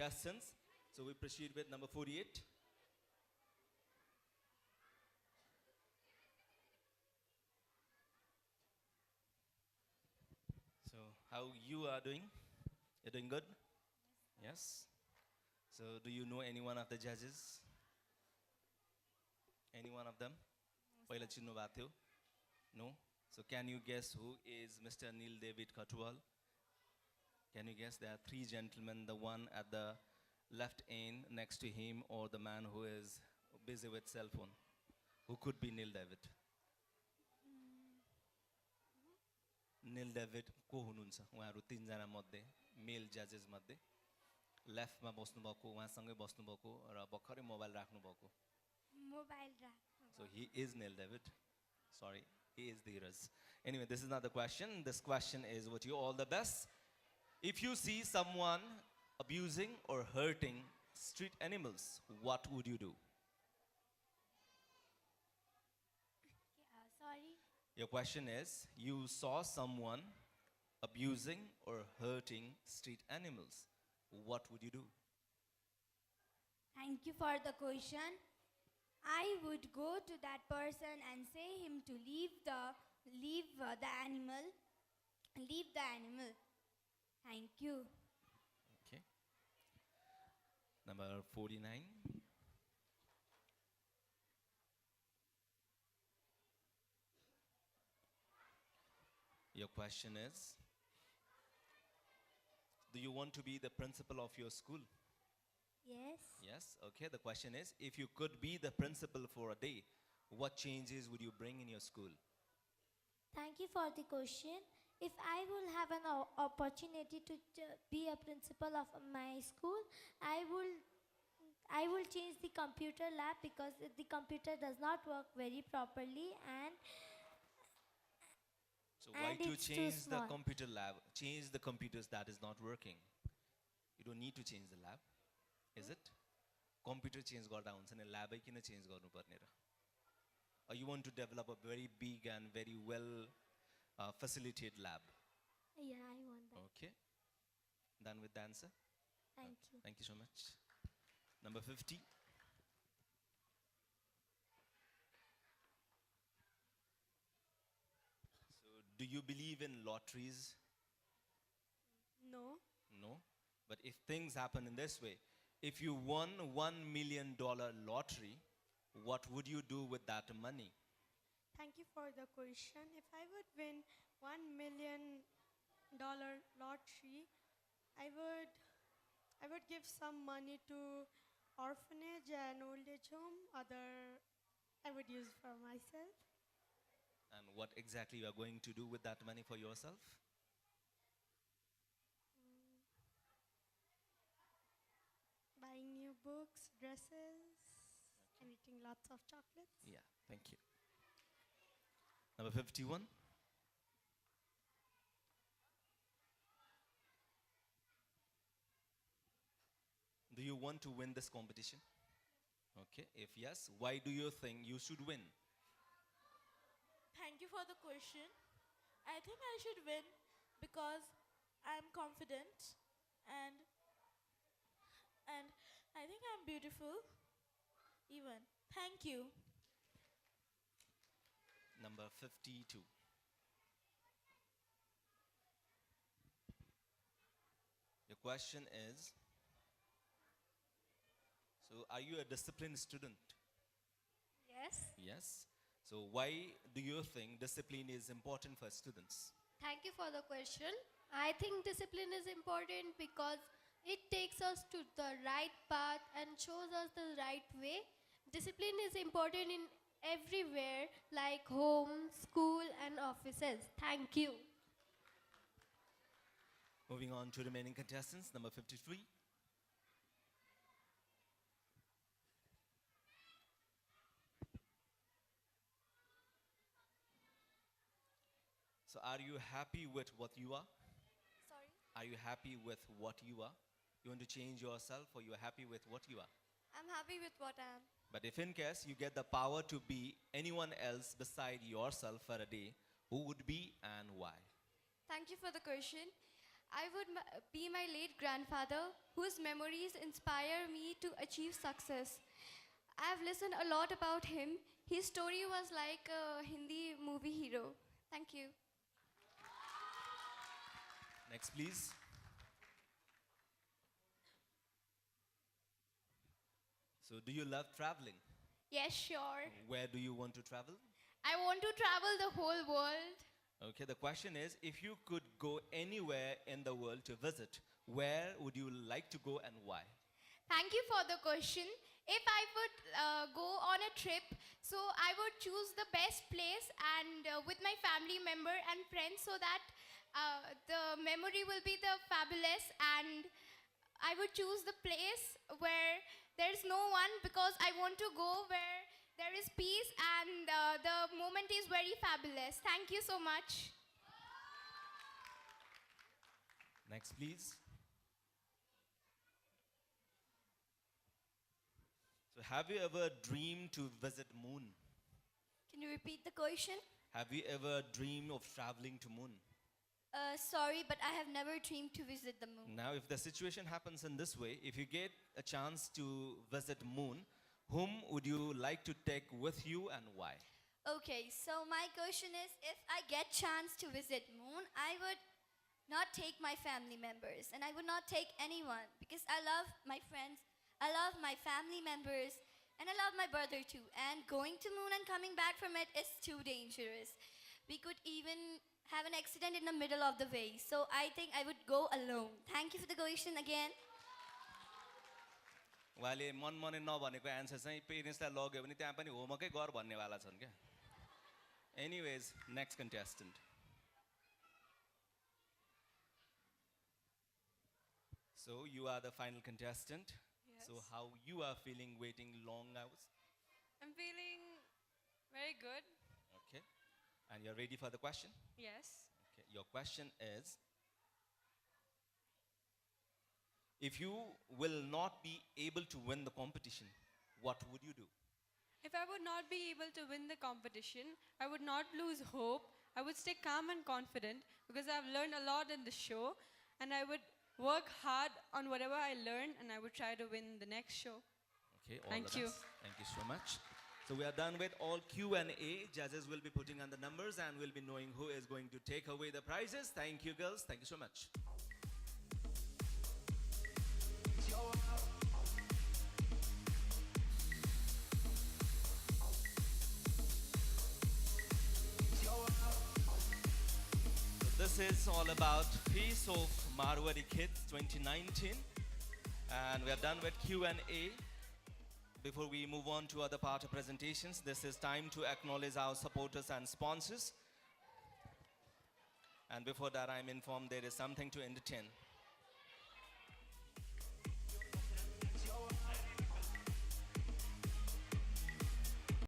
contestants. So we proceed with number 48. So how you are doing? You're doing good? Yes. So do you know any one of the judges? Any one of them? पहिला चिन्नु भएको थियो? No? So can you guess who is Mr. Neil David Katwal? Can you guess? There are three gentlemen, the one at the left end next to him or the man who is busy with cell phone. Who could be Neil David? Neil David को हुनुहुन्छ उहाँहरु तीनजना मध्ये mail जजेस मध्ये लेफ्टमा बस्नु भएको उहाँसँगै बस्नु भएको र भर्खरै मोबाइल राख्नु भएको मोबाइल राख्नु So he is Neil David. Sorry, he is Dheeraj. Anyway, this is not the question. This question is what you all the best. If you see someone abusing or hurting street animals, what would you do? Sorry. Your question is, you saw someone abusing or hurting street animals. What would you do? Thank you for the question. I would go to that person and say him to leave the animal. Leave the animal. Thank you. Okay. Number 49. Your question is, do you want to be the principal of your school? Yes. Yes, okay. The question is, if you could be the principal for a day, what changes would you bring in your school? Thank you for the question. If I will have an opportunity to be a principal of my school, I will change the computer lab because the computer does not work very properly and So why to change the computer lab? Change the computers that is not working. You don't need to change the lab, is it? Computer change garda huncha ni lab ai kina change garnu parne ra? Or you want to develop a very big and very well facilitated lab? Yeah, I want that. Okay. Done with the answer? Thank you. Thank you so much. Number 50. So, do you believe in lotteries? No. No. But if things happen in this way, if you won $1 million lottery, what would you do with that money? Thank you for the question. If I would win $1 million lottery, I would give some money to orphanage and old age home. Other I would use for myself. And what exactly you are going to do with that money for yourself? Buying new books, dresses, and eating lots of chocolates. Yeah, thank you. Number 51. Do you want to win this competition? Okay, if yes, why do you think you should win? Thank you for the question. I think I should win because I'm confident and I think I'm beautiful even. Thank you. Number 52. Your question is, so are you a disciplined student? Yes. Yes. So why do you think discipline is important for students? Thank you for the question. I think discipline is important because it takes us to the right path and shows us the right way. Discipline is important in everywhere like home, school and offices. Thank you. Moving on to remaining contestants, number 53. So are you happy with what you are? Sorry? Are you happy with what you are? You want to change yourself or you are happy with what you are? I'm happy with what I am. But if in case you get the power to be anyone else beside yourself for a day, who would be and why? Thank you for the question. I would be my late grandfather, whose memories inspire me to achieve success. I've listened a lot about him. His story was like a Hindi movie hero. Thank you. Next, please. So, do you love traveling? Yes, sure. Where do you want to travel? I want to travel the whole world. Okay, the question is, if you could go anywhere in the world to visit, where would you like to go and why? Thank you for the question. If I would go on a trip, so I would choose the best place and with my family member and friends so that the memory will be the fabulous, and I would choose the place where there's no one because I want to go where there is peace and the moment is very fabulous. Thank you so much. Next, please. So, have you ever dreamed to visit moon? Can you repeat the question? Have you ever dreamed of traveling to moon? Sorry, but I have never dreamed to visit the moon. Now, if the situation happens in this way, if you get a chance to visit moon, whom would you like to take with you and why? Okay, so my question is, if I get chance to visit moon, I would not take my family members and I would not take anyone because I love my friends, I love my family members, and I love my brother too. And going to moon and coming back from it is too dangerous. We could even have an accident in the middle of the way. So I think I would go alone. Thank you for the question again. उहाँले मन मनै नभनेको answer चाहिँ पेरेन्ट्सलाई लग्यो भने त्यहाँ पनि होमवर्कै गर भन्नेवाला छन् क्या. Anyways, next contestant. So you are the final contestant. Yes. So how you are feeling waiting long hours? I'm feeling very good. Okay. And you're ready for the question? Yes. Okay. Your question is, if you will not be able to win the competition, what would you do? If I would not be able to win the competition, I would not lose hope. I would stay calm and confident because I've learned a lot in the show, and I would work hard on whatever I learned, and I would try to win the next show. Okay, all Thank the you. best. Thank you so much. So we are done with all Q&A. Judges will be putting on the numbers and we'll be knowing who is going to take away the prizes. Thank you, girls. Thank you so much. So this is all about Face of Marwadi Kids 2019. And we are done with Q&A. Before we move on to other part of presentations, this is time to acknowledge our supporters and sponsors. And before that, I'm informed there is something to entertain.